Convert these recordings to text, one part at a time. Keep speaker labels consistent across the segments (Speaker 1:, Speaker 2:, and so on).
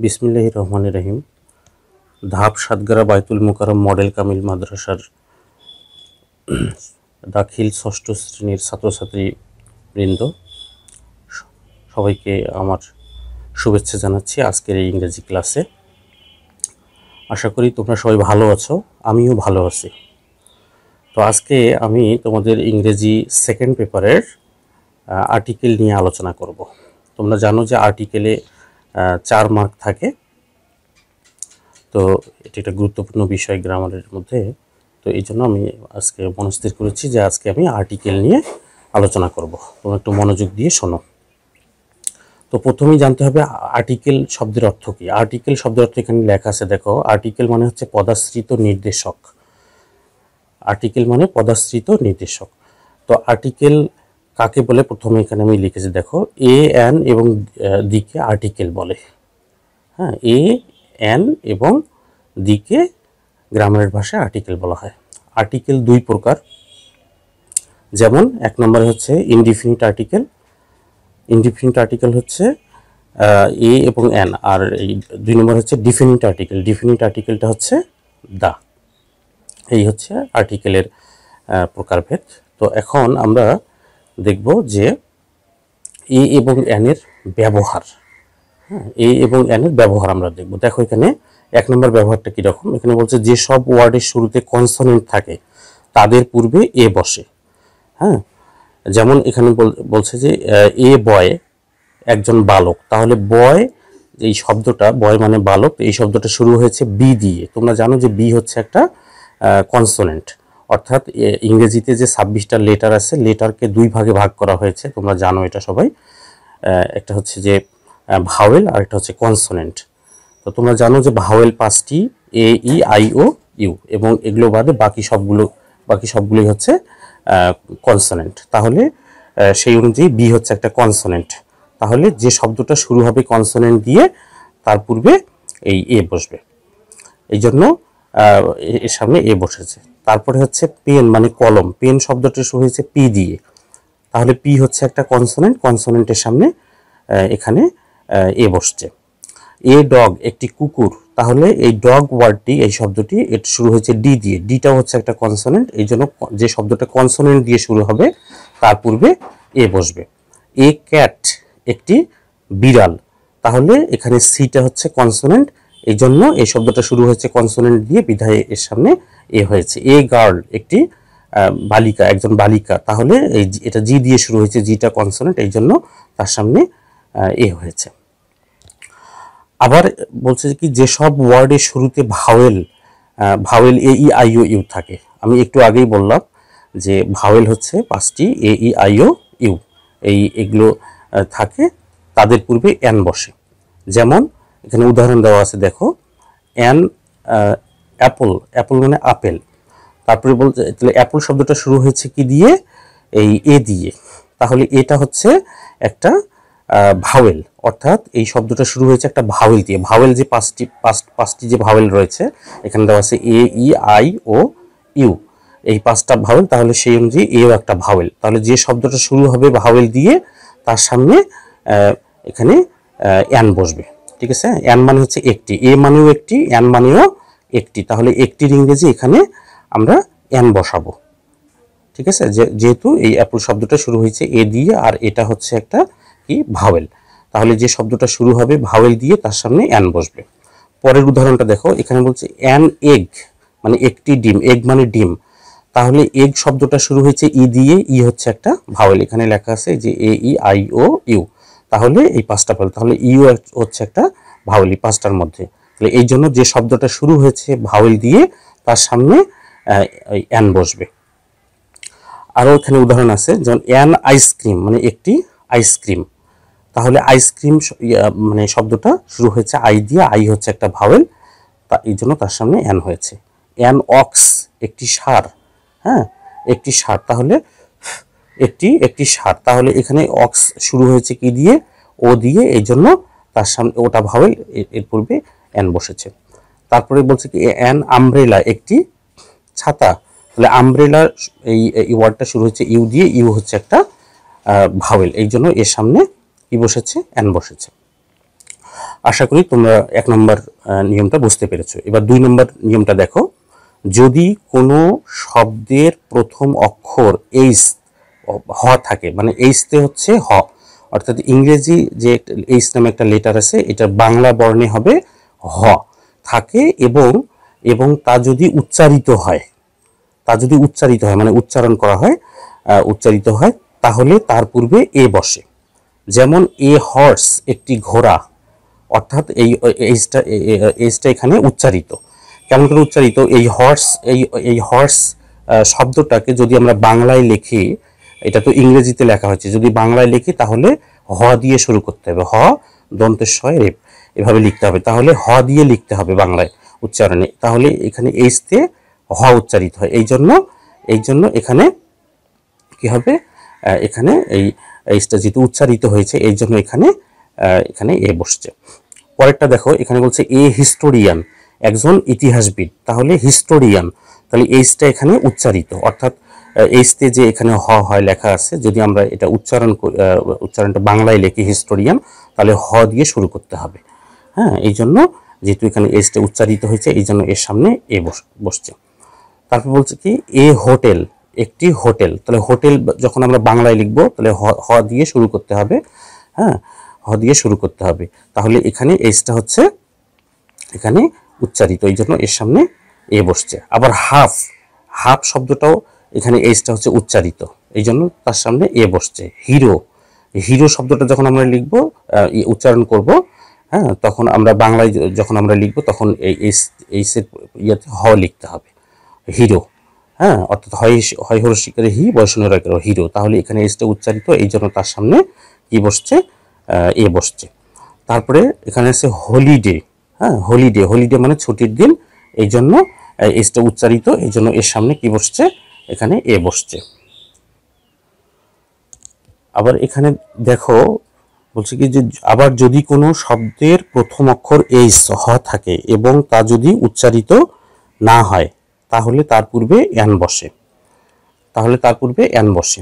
Speaker 1: বিসমিল্লাহির রহমানির রহিম। ধাপ সাতগারা বাইতুল মোকাররম মডেল কামিল মাদ্রাসার দাখিল ষষ্ঠ শ্রেণীর ছাত্রছাত্রী বৃন্দ, সবাইকে আমার শুভেচ্ছা জানাচ্ছি আজকের এই ইংরেজি ক্লাসে। আশা করি তোমরা সবাই ভালো আছো, আমিও ভালো আছি। তো আজকে আমি তোমাদের ইংরেজি সেকেন্ড পেপারের আর্টিকেল নিয়ে আলোচনা করব। তোমরা জানো যে আর্টিকেলে 4 মার্ক থাকে, তো এটি একটা গুরুত্বপূর্ণ বিষয় গ্রামারের মধ্যে। তো এই জন্য আমি আজকে মনস্থির করেছি যে আজকে আমি আর্টিকেল নিয়ে আলোচনা করব। তোমরা একটু মনোযোগ দিয়ে শোনো। তো প্রথমেই জানতে হবে আর্টিকেল শব্দের অর্থ কী। আর্টিকেল শব্দের অর্থ এখানে লেখা আছে, দেখো। আর্টিকেল মানে হচ্ছে পদাশ্রিত নির্দেশক। আর্টিকেল মানে পদাশ্রিত নির্দেশক। তো আর্টিকেল কাকে বলে প্রথমে এখানে আমি লিখেছি, দেখো। এ এন এবং দিকে আর্টিকেল বলে। হ্যাঁ, এ এন এবং দিকে গ্রামারের ভাষায় আর্টিকেল বলা হয়। আর্টিকেল 2 প্রকার, যেমন 1 নম্বরে হচ্ছে ইনডিফিনিট আর্টিকেল। ইনডিফিনিট আর্টিকেল হচ্ছে এ এবং এন, আর এই 2 নম্বর হচ্ছে ডিফিনিট আর্টিকেল। ডিফিনিট আর্টিকেলটা হচ্ছে দা। এই হচ্ছে আর্টিকেলের প্রকারভেদ। তো এখন আমরা দেখব যে এ এবং এন এর ব্যবহার। হ্যাঁ, এ এবং এন এর ব্যবহার আমরা দেখব। দেখো এখানে 1 নম্বর ব্যবহারটা কীরকম। এখানে বলছে যে সব ওয়ার্ডের শুরুতে কনসোনেন্ট থাকে তাদের পূর্বে এ বসে। হ্যাঁ, যেমন এখানে বলছে যে এ বয়, একজন বালক। তাহলে বয়, এই শব্দটা বয় মানে বালক, এই শব্দটা শুরু হয়েছে বি দিয়ে। তোমরা জানো যে বি হচ্ছে একটা কনসোনেন্ট, অর্থাৎ ইংরেজিতে যে 26টা লেটার আছে, লেটারকে 2 ভাগে ভাগ করা হয়েছে। তোমরা জানো এটা সবাই। একটা হচ্ছে যে ভাওয়েল আর একটা হচ্ছে কনসোনেন্ট। তো তোমরা জানো যে ভাওয়েল 5টি, এ ই আই ও ইউ, এবং এগুলো বাদে বাকি সবগুলোই হচ্ছে কনসোনেন্ট। তাহলে সেই অনুযায়ী বি হচ্ছে একটা কনসোনেন্ট। তাহলে যে শব্দটা শুরু হবে কনসোনেন্ট দিয়ে, তার পূর্বে এই এ বসবে। এই জন্য এর সামনে এ বসেছে। তারপরে হচ্ছে পেন মানে কলম। পেন শব্দটা শুরু হয়েছে পি দিয়ে, তাহলে পি হচ্ছে একটা কনসোনেন্ট। কনসোনেন্টের সামনে এখানে এ বসছে। এ ডগ, একটি কুকুর। তাহলে এই ডগ ওয়ার্ডটি, এই শব্দটি, এটা শুরু হয়েছে ডি দিয়ে। ডিটাও হচ্ছে একটা কনসোনেন্ট। এই জন্য যে শব্দটা কনসোনেন্ট দিয়ে শুরু হবে তার পূর্বে এ বসবে। এ ক্যাট, একটি বিড়াল। তাহলে এখানে সিটা হচ্ছে কনসোনেন্ট, এই জন্য এই শব্দটা শুরু হয়েছে কনসোনেন্ট দিয়ে, বিধায় এর সামনে এ হয়েছে। এ গার্ল, একটি বালিকা, একজন বালিকা। তাহলে এটা জি দিয়ে শুরু হয়েছে, জিটা কনসোনেন্ট, এই জন্য তার সামনে এ হয়েছে। আবার বলছে কি, যেসব ওয়ার্ডের শুরুতে vowel A E I O U থাকে। আমি একটু আগেই বললাম যে ভাওয়েল হচ্ছে 5টি, এ ই আই ও ইউ, এগুলো থাকে, তাদের পূর্বে এন বসে। যেমন এখানে উদাহরণ দেওয়া আছে, দেখো। অ্যান অ্যাপল, অ্যাপল মানে আপেল। তারপরে বলতে, তাহলে অ্যাপল শব্দটা শুরু হয়েছে কি দিয়ে, এই এ দিয়ে। তাহলে এটা হচ্ছে একটা ভাওয়েল, অর্থাৎ এই শব্দটা শুরু হয়েছে একটা ভাওয়েল দিয়ে। ভাওয়েল যে পাঁচটি যে ভাওয়েল রয়েছে, এখানে দেওয়া আছে এ ই আই ও ইউ, এই 5টা ভাওয়েল। তাহলে সেই অনুযায়ী এও একটা ভাওয়েল। তাহলে যে শব্দটা শুরু হবে ভাওয়েল দিয়ে, তার সামনে এখানে অ্যান বসবে। ঠিক আছে, অ্যান মানে হচ্ছে একটি, এ মানেও একটি, অ্যান মানেও একটি। তাহলে একটির ইংরেজি এখানে আমরা অ্যান বসাবো। ঠিক আছে, যেহেতু এই অ্যাপল শব্দটা শুরু হয়েছে এ দিয়ে, আর এটা হচ্ছে একটা কি ভাওয়েল। তাহলে যে শব্দটা শুরু হবে ভাওয়েল দিয়ে, তার সামনে অ্যান বসবে। পরের উদাহরণটা দেখো। এখানে বলছে অ্যান এগ, মানে একটি ডিম। এগ মানে ডিম। তাহলে এগ শব্দটা শুরু হয়েছে ই দিয়ে, ই হচ্ছে একটা ভাওয়েল। এখানে লেখা আছে যে A E I O you. তাহলে এই 5টা ভাওয়েল, তাহলে ইউ হচ্ছে একটা ভাওয়েল এই 5টার মধ্যে। তাহলে এই জন্য যে শব্দটা শুরু হয়েছে ভাওয়েল দিয়ে, তার সামনে অ্যান বসবে। আরও এখানে উদাহরণ আছে, যেমন অ্যান আইসক্রিম, মানে একটি আইসক্রিম। তাহলে আইসক্রিম মানে শব্দটা শুরু হয়েছে আই দিয়ে, আই হচ্ছে একটা ভাওয়েল, এই জন্য তার সামনে অ্যান হয়েছে। অ্যান অক্স, একটি ষাঁড়। হ্যাঁ, একটি ষাঁড়। তাহলে একটি ষাঁড়। তাহলে এখানে অক্স শুরু হয়েছে কি দিয়ে, ও দিয়ে, এই জন্য তার সামনে ওটা ভাওয়েল, এর পূর্বে অ্যান বসেছে। তারপরে বলছে কি অ্যান আমব্রেলা, একটি ছাতা। তাহলে আমব্রেলা, এই ওয়ার্ডটা শুরু হচ্ছে ইউ দিয়ে, ইউ হচ্ছে একটা ভাওয়েল, এই জন্য এর সামনে কি বসেছে, অ্যান বসেছে। আশা করি তোমরা 1 নম্বর নিয়মটা বুঝতে পেরেছো। এবার 2 নম্বর নিয়মটা দেখো, যদি কোনো শব্দের প্রথম অক্ষর এইচ হ থাকে, মানে এইচতে হচ্ছে হ, অর্থাৎ ইংরেজি যে এইচ নামে একটা লেটার আছে, এটা বাংলা বর্ণে হবে হ থাকে, এবং তা যদি উচ্চারিত হয়, মানে উচ্চারণ করা হয়, উচ্চারিত হয়, তাহলে তার পূর্বে এ বসে। যেমন এ হর্স, একটি ঘোড়া, অর্থাৎ এই এইচটা এখানে উচ্চারিত। কেমন করে উচ্চারিত? এই হর্স শব্দটাকে যদি আমরা বাংলায় লিখি, এটা তো ইংরেজিতে লেখা হয়েছে, যদি বাংলায় লিখি তাহলে হ দিয়ে শুরু করতে হবে, হ দন্তেশ্বয় রেপ, এভাবে লিখতে হবে। তাহলে হ দিয়ে লিখতে হবে বাংলায় উচ্চারণে, তাহলে এখানে এইচতে হ উচ্চারিত হয়। এই জন্য এখানে কি হবে, এখানে এই এইচটা যেহেতু উচ্চারিত হয়েছে, এই জন্য এখানে এ বসছে। পরেরটা দেখো, এখানে বলছে এ হিস্টোরিয়ান, একজন ইতিহাসবিদ, তাহলে হিস্টোরিয়ান, তাহলে এইচটা এখানে উচ্চারিত, অর্থাৎ এইচতে যে এখানে হ হয় লেখা আছে, যদি আমরা এটা উচ্চারণটা বাংলায় লিখি হিস্টোরিয়ান, তাহলে হ দিয়ে শুরু করতে হবে। হ্যাঁ, এই জন্য যেহেতু এখানে এইচটা উচ্চারিত হয়েছে, এই জন্য এর সামনে এ বসছে। তারপর বলছে কি এ হোটেল, একটি হোটেল, তাহলে হোটেল যখন আমরা বাংলায় লিখবো তাহলে হ দিয়ে শুরু করতে হবে। হ্যাঁ, হ দিয়ে শুরু করতে হবে, তাহলে এখানে এইচটা হচ্ছে এখানে উচ্চারিত, এই জন্য এর সামনে এ বসছে। আবার হাফ শব্দটাও এখানে এইচটা হচ্ছে উচ্চারিত, এই জন্য তার সামনে এ বসছে। হিরো শব্দটা যখন আমরা লিখবো, উচ্চারণ করব, হ্যাঁ, তখন আমরা বাংলায় যখন আমরা লিখবো তখন এই এইচের ইয়াতে হ লিখতে হবে, হিরো। হ্যাঁ, অর্থাৎ হয় হরস্বীকারে হি, বয়সনরাকের হিরো, তাহলে এখানে এইচটা উচ্চারিত, এই জন্য তার সামনে কি বসছে, এ বসছে। তারপরে এখানে আছে হলিডে। হ্যাঁ, হলিডে মানে ছুটির দিন, এই জন্য এইচটা উচ্চারিত, এই জন্য এর সামনে কি বসছে, এখানে এ বসছে। আবার এখানে দেখো বলছে কি যে আবার যদি কোনো শব্দের প্রথম অক্ষর এইচ হ থাকে এবং তা যদি উচ্চারিত না হয়, তাহলে তার পূর্বে অ্যান বসে।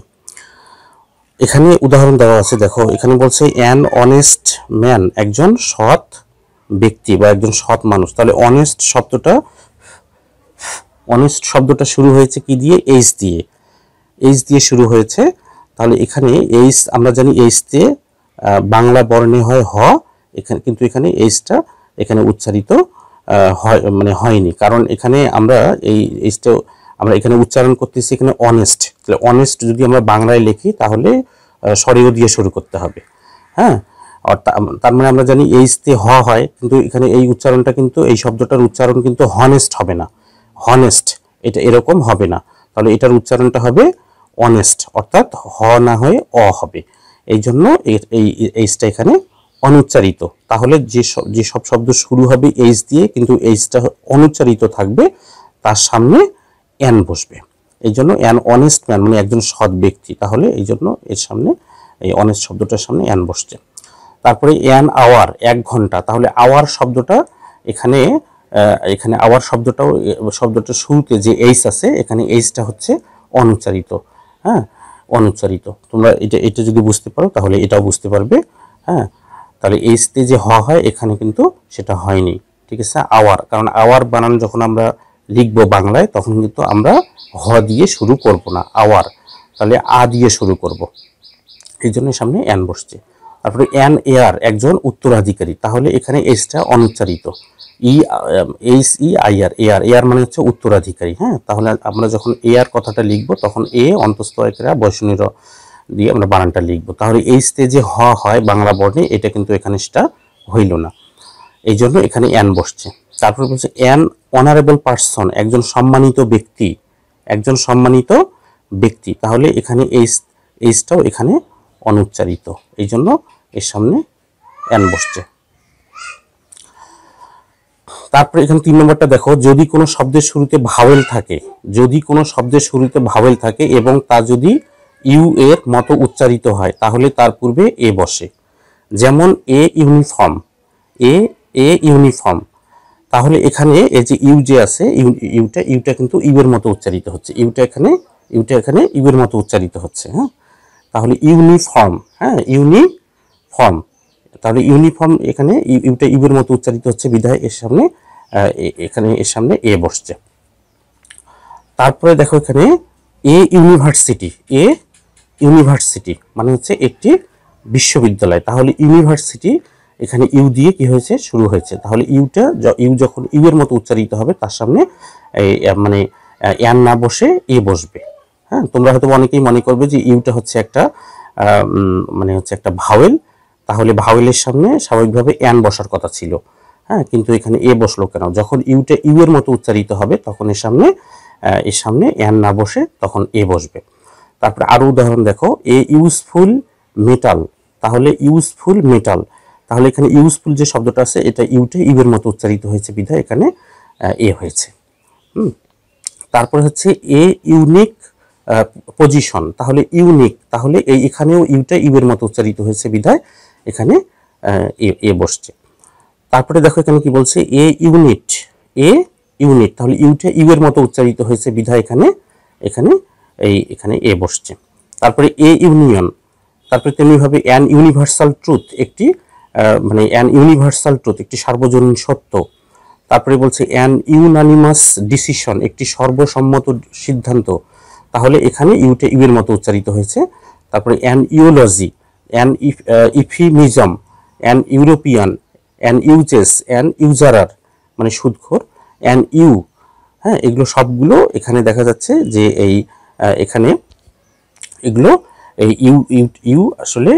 Speaker 1: এখানে উদাহরণ দেওয়া আছে, দেখো এখানে বলছে অ্যান অনেস্ট ম্যান, একজন সৎ ব্যক্তি বা একজন সৎ মানুষ। তাহলে অনেস্ট শব্দটা শুরু হয়েছে কি দিয়ে, এইচ দিয়ে শুরু হয়েছে। তাহলে এখানে এইচ, আমরা জানি এইচ দিয়ে বাংলা বর্ণে হয় হ, কিন্তু এখানে এইচটা এখানে উচ্চারিত হয়নি, কারণ এখানে আমরা এই এইচটা আমরা এখানে উচ্চারণ করতেছি এখানে অনেস্ট। তাহলে অনেস্ট যদি আমরা বাংলায় লিখি তাহলে স্বরেও দিয়ে শুরু করতে হবে। হ্যাঁ, তার মানে আমরা জানি এইচ দিয়ে হ হয়, কিন্তু এখানে এই উচ্চারণটা কিন্তু, এই শব্দটার উচ্চারণ কিন্তু হনেস্ট হবে না, হনেস্ট এটা এরকম হবে না, তাহলে এটার উচ্চারণটা হবে অনেস্ট, অর্থাৎ হ না হয়ে অ হবে। এই জন্য এই এইচটা এখানে অনুচ্চারিত। তাহলে যে সব শব্দ শুরু হবে এইচ দিয়ে কিন্তু এইচটা অনুচ্চারিত থাকবে, তার সামনে অ্যান বসবে। এই জন্য অ্যান অনেস্ট ম্যান মানে একজন সৎ ব্যক্তি, তাহলে এই জন্য এর সামনে এই অনেস্ট শব্দটার সামনে অ্যান বসছে। তারপরে অ্যান আওয়ার, 1 ঘন্টা, তাহলে আওয়ার শব্দটা এখানে আওয়ার শব্দটা শুরুতে যে এইচ আছে, এখানে এইচটা হচ্ছে অনুচ্চারিত। হ্যাঁ, অনুচ্চারিত। তোমরা এটা যদি বুঝতে পারো তাহলে এটাও বুঝতে পারবে। হ্যাঁ, তাহলে এইচতে যে হয় এখানে কিন্তু সেটা হয়নি, ঠিক আছে। আওয়ার, কারণ আওয়ার বানান যখন আমরা লিখবো বাংলায় তখন কিন্তু আমরা হ দিয়ে শুরু করব না, আওয়ার, তাহলে আ দিয়ে শুরু করব, এই জন্য সামনে অ্যান বসছে। তারপরে অ্যান এয়ার, একজন উত্তরাধিকারী, তাহলে এখানে এইচটা অনুচ্চারিত, এয়ার মানে হচ্ছে উত্তরাধিকারী। হ্যাঁ, তাহলে আমরা যখন এয়ার কথাটা লিখবো তখন এ অন্তস্থ বয়সনী দিয়ে আমরা বানানটা লিখবো, তাহলে এইচতে যে হয় বাংলা বর্ণে, এটা কিন্তু এখানে সেটা হইল না, এই জন্য এখানে অ্যান বসছে। তারপর বলছে অ্যান অনারেবল পার্সন, একজন সম্মানিত ব্যক্তি, তাহলে এখানে এইচটাও এখানে অনুচ্চারিত, এই জন্য এর সামনে অ্যান বসছে। তারপরে এখানে 3 নম্বরটা দেখো, যদি কোনো শব্দের শুরুতে ভাওয়েল থাকে এবং তা যদি ইউ এর মতো উচ্চারিত হয়, তাহলে তার পূর্বে এ বসে। যেমন এ ইউনিফর্ম, তাহলে এখানে এই যে ইউ যে আছে, ইউটা কিন্তু ইউ এর মতো উচ্চারিত হচ্ছে, ইউটা এখানে ইউ এর মতো উচ্চারিত হচ্ছে। হ্যাঁ, তাহলে ইউনিফর্ম, হ্যাঁ ইউনিফর্ম, তাহলে ইউনিফর্ম এখানে ইউটা ইউর মতো উচ্চারিত হচ্ছে বিধায় এর সামনে এখানে এর সামনে এ বসছে। তারপরে দেখো এখানে এ ইউনিভার্সিটি, এ ইউনিভার্সিটি মানে হচ্ছে একটি বিশ্ববিদ্যালয়। তাহলে ইউনিভার্সিটি এখানে ইউ দিয়ে কি হয়েছে শুরু হয়েছে, তাহলে ইউটা ইউ যখন ইউ এর মতো উচ্চারিত হবে তার সামনে মানে এন না বসে এ বসবে। হ্যাঁ, তোমরা হয়তো অনেকেই মনে করবে যে ইউটা হচ্ছে একটা মানে হচ্ছে একটা ভাওয়েল, তাহলে ভাওয়েলের সামনে স্বাভাবিকভাবে এন বসার কথা ছিল। হ্যাঁ, কিন্তু এখানে এ বসলো কেন? যখন ইউটা ইউ এর মতো উচ্চারিত হবে তখন এর সামনে এন না বসে তখন এ বসবে। তারপরে আরো উদাহরণ দেখো, এ ইউজফুল মেটাল, তাহলে ইউজফুল মেটাল, তাহলে এখানে ইউজফুল যে শব্দটা আছে এটা ইউটা ইউ এর মতো উচ্চারিত হয়েছে বিধায় এখানে এ হয়েছে। তারপরে হচ্ছে এ ইউনিক পজিশন, তাহলে ইউনিক, তাহলে এখানেও ইউটা ইউ এর মতো উচ্চারিত হয়েছে বিধায় এখানে এ বসছে। তারপরে দেখো এখানে কি বলছে, এ ইউনিট, এ ইউনিট, তাহলে ইউটা ইউ এর মতো উচ্চারিত হয়েছে বিধায় এখানে এ বসছে। তারপরে এ ইউনিয়ন, তারপরে তেমনিভাবে অ্যান ইউনিভার্সাল ট্রুথ, একটি মানে অ্যান ইউনিভার্সাল ট্রুথ একটি সার্বজনীন সত্য। তারপরে বলছে অ্যান ইউনানিমাস ডিসিশন, একটি সর্বসম্মত সিদ্ধান্ত, তাহলে এখানে ইউটা ইউ এর মতো উচ্চারিত হয়েছে। তারপরে an eulogy, an euphemism, an European, an uses, an usurer মানে সুদখোর, অ্যান ইউ। হ্যাঁ, এগুলো সবগুলো এখানে দেখা যাচ্ছে যে এখানে এগুলো এই ইউ ইউ ইউ আসলে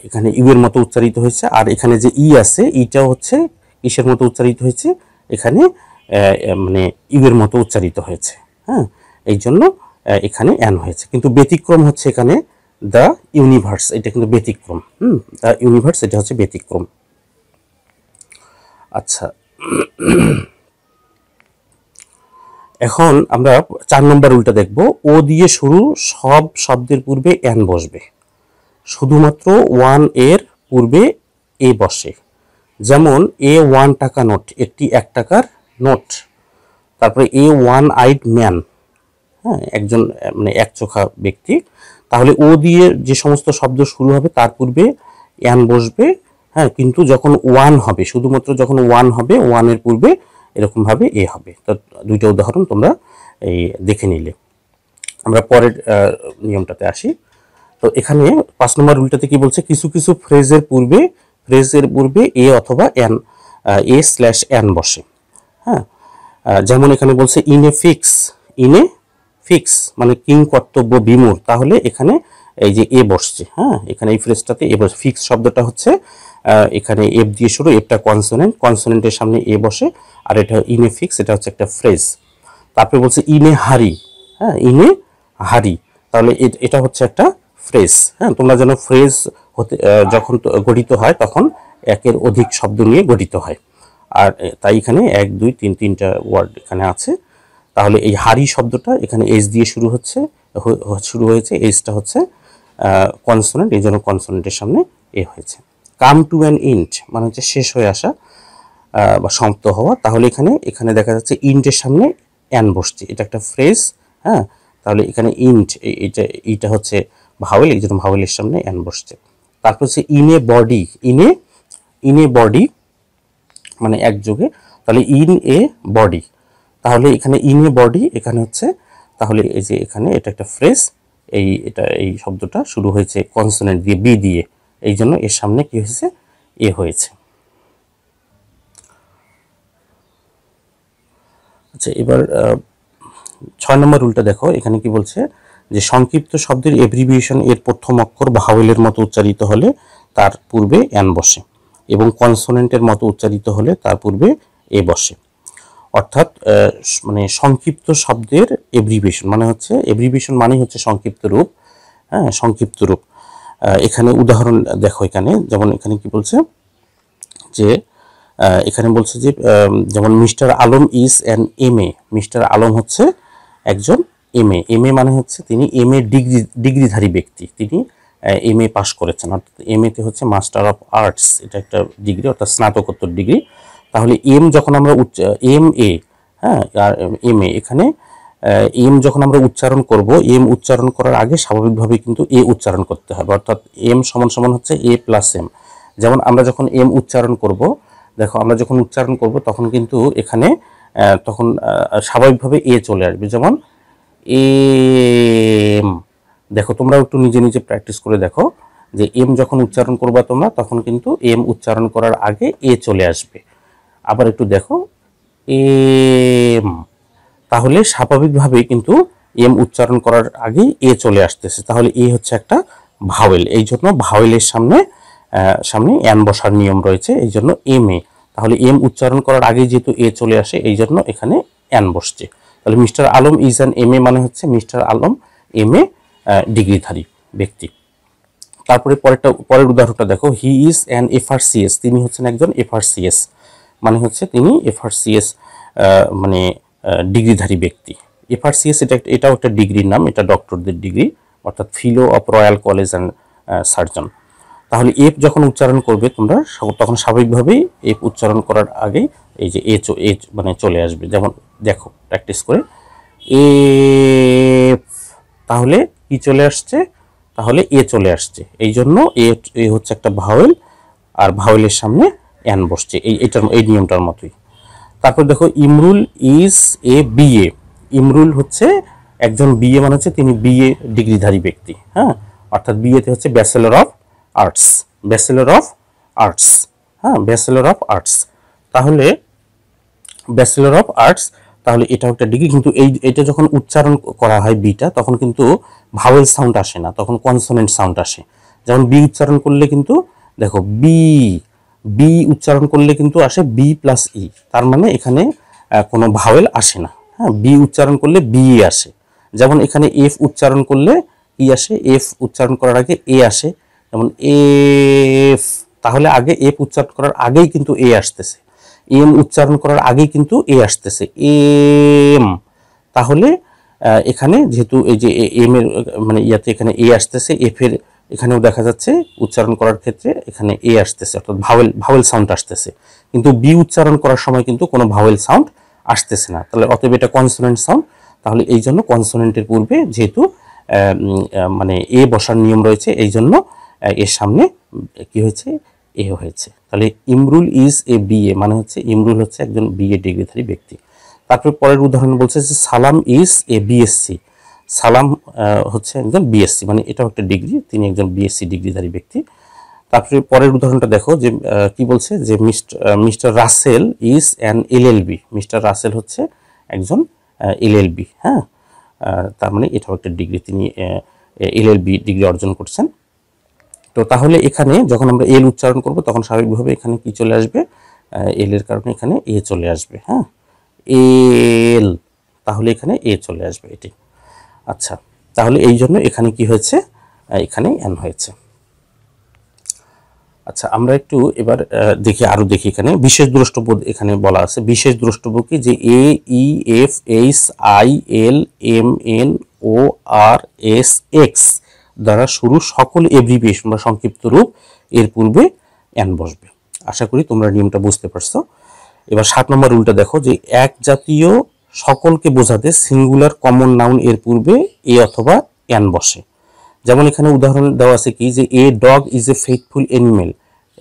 Speaker 1: এখানে ইউ এর মতো উচ্চারিত হয়েছে। আর এখানে যে ই আছে ইটাও হচ্ছে কিসের মতো উচ্চারিত হয়েছে, এখানে মানে ইউ এর মতো উচ্চারিত হয়েছে। হ্যাঁ, এই জন্য এখানে অ্যান হয়েছে, কিন্তু ব্যতিক্রম হচ্ছে এখানে দ্য ইউনিভার্স, এটা কিন্তু ব্যতিক্রম। দ্য ইউনিভার্স এটা হচ্ছে ব্যতিক্রম। আচ্ছা, এখন আমরা 4 নম্বর রুলটা দেখব। ও দিয়ে শুরু সব শব্দের পূর্বে এন বসবে, শুধুমাত্র ওয়ান এর পূর্বে এ বসে। যেমন এ 1 টাকা নোট, একটি 1 টাকার নোট। তারপরে এ 1 আইড ম্যান, হ্যাঁ, একজন মানে এক চোখা ব্যক্তি। তাহলে ও দিয়ে যে সমস্ত শব্দ শুরু হবে তার পূর্বে এন বসবে। হ্যাঁ, কিন্তু যখন ওয়ান হবে, শুধুমাত্র যখন ওয়ান হবে, ওয়ানের পূর্বে এরকম ভাবে এ হবে। তো দুইটা উদাহরণ তোমরা এই দেখে নিলে। আমরা পরের নিয়মটাতে আসি। তো এখানে 5 নম্বর রুলটাতে কি বলছে, কিছু কিছু ফ্রেজের পূর্বে এ অথবা এন, এ/এন বসে। হ্যাঁ, যেমন এখানে বলছে ইনে ফিক্স মানে কিং কর্তব্য বিমূঢ়, তাহলে এখানে এই যে এ বসছে। হ্যাঁ, এখানে এই ফ্রেজটাতে এ বসে। ফিক্স শব্দটা হচ্ছে এখানে এফ দিয়ে শুরু, এফটা কনসোনেন্টের সামনে এ বসে, আর এটা ইনে ফিক্স, এটা হচ্ছে একটা ফ্রেজ। তারপরে বলছে ইনে হারি, হ্যাঁ, ইনে হারি, তাহলে এটা হচ্ছে একটা ফ্রেজ। হ্যাঁ, তোমরা যেন ফ্রেজ হতে যখন গঠিত হয় তখন একের অধিক শব্দ নিয়ে গঠিত হয়, আর তাই এখানে 1 2 3 তিনটা ওয়ার্ড এখানে আছে। তাহলে এই হারি শব্দটা এখানে এস দিয়ে শুরু হয়েছে, এসটা হচ্ছে কনসোনেন্ট, এই জন্য কনসোনেন্টের সামনে এ হয়েছে। কাম টু অ্যান ইন্ট মানে হচ্ছে শেষ হয়ে আসা বা সমাপ্ত হওয়া, তাহলে এখানে দেখা যাচ্ছে ইন্টের সামনে অ্যান বসছে, এটা একটা ফ্রেজ। হ্যাঁ, তাহলে এখানে ইন্ট এইটা হচ্ছে ভাওয়েল, এই জন্য ভাওয়েলের সামনে অ্যান বসছে। তারপর হচ্ছে ইন এ বডি মানে একযোগে, তাহলে ইন এ বডি, তাহলে এখানে ইন এ বডি এখানে হচ্ছে, তাহলে এই যে এখানে এটা একটা ফ্রেজ, এই শব্দটা শুরু হয়েছে কনসোনেন্ট দিয়ে, বি দিয়ে, এই জন্য এর সামনে কি হয়েছে, এ হয়েছে। আচ্ছা, এবার 6 নম্বর রুলটা দেখো। এখানে কি বলছে যে সংক্ষিপ্ত শব্দের এব্রিভিয়েশন এর প্রথম অক্ষর ভাওয়েলের মতো উচ্চারিত হলে তার পূর্বে এন বসে, এবং কনসোনেন্টের মতো উচ্চারিত হলে তার পূর্বে এ বসে। অর্থাৎ মানে সংক্ষিপ্ত শব্দের এব্রিভিয়েশন মানে হচ্ছে সংক্ষিপ্ত রূপ। হ্যাঁ, সংক্ষিপ্ত রূপ। এখানে উদাহরণ দেখো, এখানে যেমন এখানে কি বলছে যে এখানে বলছে যে যেমন mister Alam is an MA, mister Alam হচ্ছে একজন এমএ মানে হচ্ছে তিনি এমএ ডিগ্রিধারী ব্যক্তি, তিনি এমএ পাশ করেছেন, অর্থাৎ এমএতে হচ্ছে মাস্টার অফ আর্টস, এটা একটা ডিগ্রি, অর্থাৎ স্নাতকোত্তর ডিগ্রি। তাহলে এম যখন আমরা এমএ, হ্যাঁ, আর এমএ, এখানে এম যখন আমরা উচ্চারণ করব, এম উচ্চারণ করার আগে স্বাভাবিকভাবে কিন্তু এ উচ্চারণ করতে হবে, অর্থাৎ এম সমান সমান হচ্ছে এ প্লাস এম। যেমন আমরা যখন এম উচ্চারণ করব, দেখো আমরা যখন উচ্চারণ করব তখন কিন্তু এখানে তখন স্বাভাবিকভাবে এ চলে আসবে। যেমন এম, দেখো তোমরাও একটু নিজে নিজে প্র্যাকটিস করে দেখো যে এম যখন উচ্চারণ করবা তোমরা তখন কিন্তু এম উচ্চারণ করার আগে এ চলে আসবে। আবার একটু দেখো এম, তাহলে স্বাভাবিকভাবেই কিন্তু এম উচ্চারণ করার আগেই এ চলে আসতেছে, তাহলে এ হচ্ছে একটা ভাওয়েল। এই জন্য ভাওয়েলের সামনে সামনে এন বসার নিয়ম রয়েছে, এই জন্য এম এ। তাহলে এম উচ্চারণ করার আগেই যেহেতু এ চলে আসে এই জন্য এখানে এন বসছে। তাহলে mister Alam is an M A মানে হচ্ছে মিস্টার আলম এম এ ডিগ্রিধারী ব্যক্তি। তারপরে পরের উদাহরণটা দেখো, হি ইজ অ্যান এফআরসিএস, তিনি হচ্ছেন একজন এফআরসিএস মানে হচ্ছে তিনি এফআরসিএস মানে ডিগ্রিধারী ব্যক্তি। এফআরসিএস এটাও একটা ডিগ্রির নাম, এটা ডক্টরদের ডিগ্রি, অর্থাৎ fellow of royal college and surgeon. তাহলে এফ যখন উচ্চারণ করবে তোমরা তখন স্বাভাবিকভাবেই এফ উচ্চারণ করার আগেই এই যে এ মানে চলে আসবে। যেমন দেখো প্র্যাকটিস করে এফ, তাহলে কি চলে আসছে, তাহলে এ চলে আসছে, এই জন্য এ হচ্ছে একটা ভাওয়েল আর ভাওয়েলের সামনে এন বসছে, এই নিয়মটার মতোই। তারপর দেখো Imrul is a BA, Imrul হচ্ছে একজন বিএ মানে হচ্ছে তিনি বিএ ডিগ্রিধারী ব্যক্তি, হ্যাঁ, অর্থাৎ বিএতে হচ্ছে bachelor of arts, bachelor of arts, হ্যাঁ, ব্যাচেলর অফ আর্টস। তাহলে ব্যাচেলর অফ আর্টস, তাহলে এটাও একটা ডিগ্রি, কিন্তু এটা যখন উচ্চারণ করা হয় বিটা তখন কিন্তু ভাওয়েল সাউন্ড আসে না, তখন কনসোনেন্ট সাউন্ড আসে। যেমন বি উচ্চারণ করলে কিন্তু দেখো বি উচ্চারণ করলে কিন্তু আসে বি প্লাস ই, তার মানে এখানে কোনো ভাওয়েল আসে না, হ্যাঁ, বি উচ্চারণ করলে বি আসে। যেমন এখানে এফ উচ্চারণ করলে ই আসে, এফ উচ্চারণ করার আগে এ আসে, যেমন এফ, তাহলে আগে এফ উচ্চারণ করার আগেই কিন্তু এ আসতেছে, এম উচ্চারণ করার আগেই কিন্তু এ আসতেছে এম। তাহলে এখানে যেহেতু এই যে এম এর মানে ইয়াতে এখানে এ আসতেছে, এফ এর এখানেও দেখা যাচ্ছে উচ্চারণ করার ক্ষেত্রে এখানে এ আসতেছে, অর্থাৎ ভাওয়েল সাউন্ড আসতেছে, কিন্তু বি উচ্চারণ করার সময় কিন্তু কোনো ভাওয়েল সাউন্ড আসতেছে না, তাহলে অতএব এটা কনসোনেন্ট সাউন্ড। তাহলে এই জন্য কনসোনেন্টের পূর্বে যেহেতু মানে এ বসার নিয়ম রয়েছে এই জন্য এর সামনে কি হয়েছে, এ হয়েছে। তাহলে ইমরুল ইজ এ বিএ মানে হচ্ছে ইমরুল হচ্ছে একজন বিএ ডিগ্রিধারী ব্যক্তি। তারপর পরের উদাহরণ বলছে যে সালাম ইজ এ বিএসসি, সালাম হচ্ছে একজন বিএসসি মানে এটাও একটা ডিগ্রি, তিনি একজন বিএসসি ডিগ্রিধারী ব্যক্তি। তারপরে পরের উদাহরণটা দেখো যে কি বলছে যে mister Russell is an LLB, mister Russell হচ্ছে একজন এলএলবি, হ্যাঁ, তার মানে এটাও একটা ডিগ্রি, তিনি এলএলবি ডিগ্রি অর্জন করছেন। তো তাহলে এখানে যখন আমরা এল উচ্চারণ করব তখন স্বাভাবিকভাবে এখানে কি চলে আসবে, এল এর কারণে এখানে এ চলে আসবে, হ্যাঁ, এল, তাহলে এখানে এ চলে আসবে এটি। আচ্ছা, তাহলে এই জন্য এখানে কি হয়েছে, এখানে এন হয়েছে। আচ্ছা, আমরা একটু এবার দেখি এখানে বিশেষ দ্রষ্টব্য এখানে বলা আছে। বিশেষ দ্রষ্টব্য কি, যে A E F H I L M N O R S X দ্বারা শুরু সকল এব্রিভিয়েশন বা সংক্ষিপ্ত রূপ এর পূর্বে এন বসবে। আশা করি তোমরা নিয়মটা বুঝতে পারছো। এবার 7 নম্বর রুলটা দেখো, যে এক জাতীয় সকলকে বোঝাতে সিঙ্গুলার কমন নাউন এর পূর্বে এ অথবা এন বসে। যেমন এখানে উদাহরণ দেওয়া আছে কি, যে a dog is a faithful animal,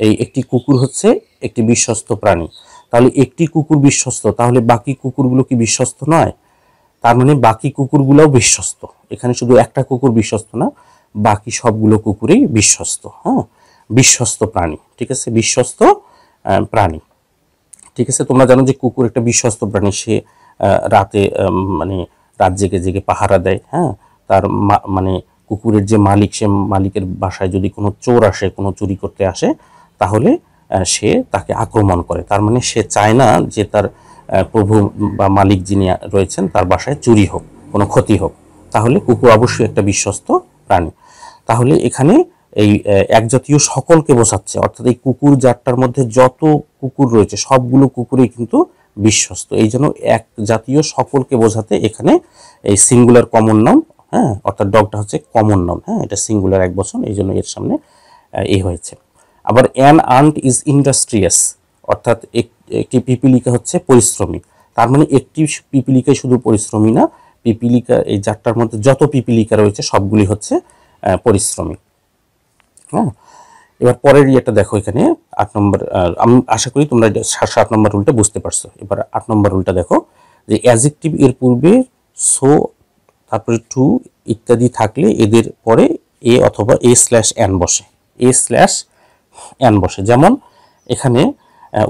Speaker 1: এই একটি কুকুর হচ্ছে একটি বিশ্বস্ত প্রাণী। তাহলে একটি কুকুর বিশ্বস্ত, তাহলে বাকি কুকুরগুলো কি বিশ্বস্ত নয়? তার মানে বাকি কুকুরগুলোও বিশ্বস্ত, এখানে শুধু একটা কুকুর বিশ্বস্ত না, বাকি সবগুলো কুকুরই বিশ্বস্ত, হ্যাঁ, বিশ্বস্ত প্রাণী, ঠিক আছে, বিশ্বস্ত প্রাণী, ঠিক আছে। তোমরা জানো যে কুকুর একটা বিশ্বস্ত প্রাণী, সে রাতে মানে রাত জেগে জেগে পাহারা দেয়, হ্যাঁ, তার মানে কুকুরের যে মালিক, সে মালিকের বাসায় যদি কোনো চোর আসে, কোনো চুরি করতে আসে, তাহলে সে তাকে আক্রমণ করে, তার মানে সে চায় না যে তার প্রভু বা মালিক যিনি রয়েছেন তার বাসায় চুরি হোক, কোনো ক্ষতি হোক, তাহলে কুকুর অবশ্যই একটা বিশ্বস্ত প্রাণী। তাহলে এখানে এই এক জাতীয় সকলকে বোঝাচ্ছে, অর্থাৎ এই কুকুর জাতটার মধ্যে যত কুকুর রয়েছে সবগুলো কুকুরই কিন্তু বিশ্বস্ত, এই জন্য এক জাতীয় সকলকে বোঝাতে এখানে এই সিঙ্গুলার কমন নাউন, হ্যাঁ, অর্থাৎ ডগটা হচ্ছে কমন নাউন, হ্যাঁ, এটা সিঙ্গুলার এক বচন, এই জন্য এর সামনে এ হয়েছে। আবার অ্যান আন্ট ইজ ইন্ডাস্ট্রিয়াস, অর্থাৎ একটি পিপিলিকা হচ্ছে পরিশ্রমী, তার মানে একটি পিপিলিকাই শুধু পরিশ্রমী না, পিপিলিকা এই জাতটার মধ্যে যত পিপিলিকা রয়েছে সবগুলি হচ্ছে পরিশ্রমী, হ্যাঁ। এবার পরের ইয়েটা দেখো, এখানে 8 নম্বর, আমি আশা করি তোমরা 7 নম্বর রুলটা বুঝতে পারছো। এবার 8 নম্বর রুলটা দেখো, যে অ্যাডজেক্টিভ এর পূর্বে সো, তারপরে টু ইত্যাদি থাকলে এদের পরে এ অথবা এ স্ল্যাশ এন বসে, এ স্ল্যাশ এন বসে। যেমন এখানে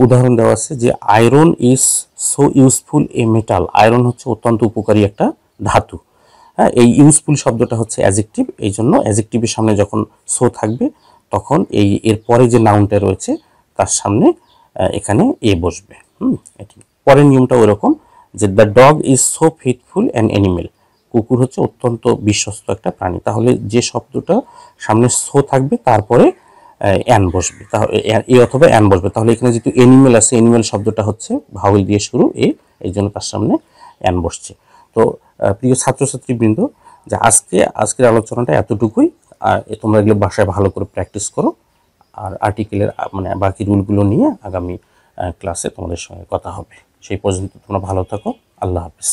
Speaker 1: উদাহরণ দেওয়া আছে যে iron is so useful A metal, iron হচ্ছে অত্যন্ত উপকারী একটা ধাতু। হ্যাঁ, এই ইউজফুল শব্দটা হচ্ছে অ্যাডজেক্টিভ, এই জন্য অ্যাডজেক্টিভের সামনে যখন সো থাকবে তখন এই এর পরে যে নাউনটা রয়েছে তার সামনে এখানে এ বসবে। পরের নিয়মটা ওরকম, যে the dog is so faithful an animal, কুকুর হচ্ছে অত্যন্ত বিশ্বস্ত একটা প্রাণী। তাহলে যে শব্দটা সামনে সো থাকবে তারপরে অ্যান বসবে, তাহলে এ অথবা অ্যান বসবে। তাহলে এখানে যেহেতু অ্যানিমেল আছে, অ্যানিমেল শব্দটা হচ্ছে ভাওয়েল দিয়ে শুরু, এই জন্য তার সামনে অ্যান বসছে। তো প্রিয় ছাত্রছাত্রীবৃন্দ, যে আজকের আলোচনাটা এতটুকুই। আর তোমরা এগুলো বাসায় ভালো করে প্র্যাকটিস করো। আর আর্টিকেলের মানে বাকি রুলগুলো নিয়ে আগামী ক্লাসে তোমাদের সঙ্গে কথা হবে। সেই পর্যন্ত তোমরা ভালো থাকো। আল্লাহ হাফিজ।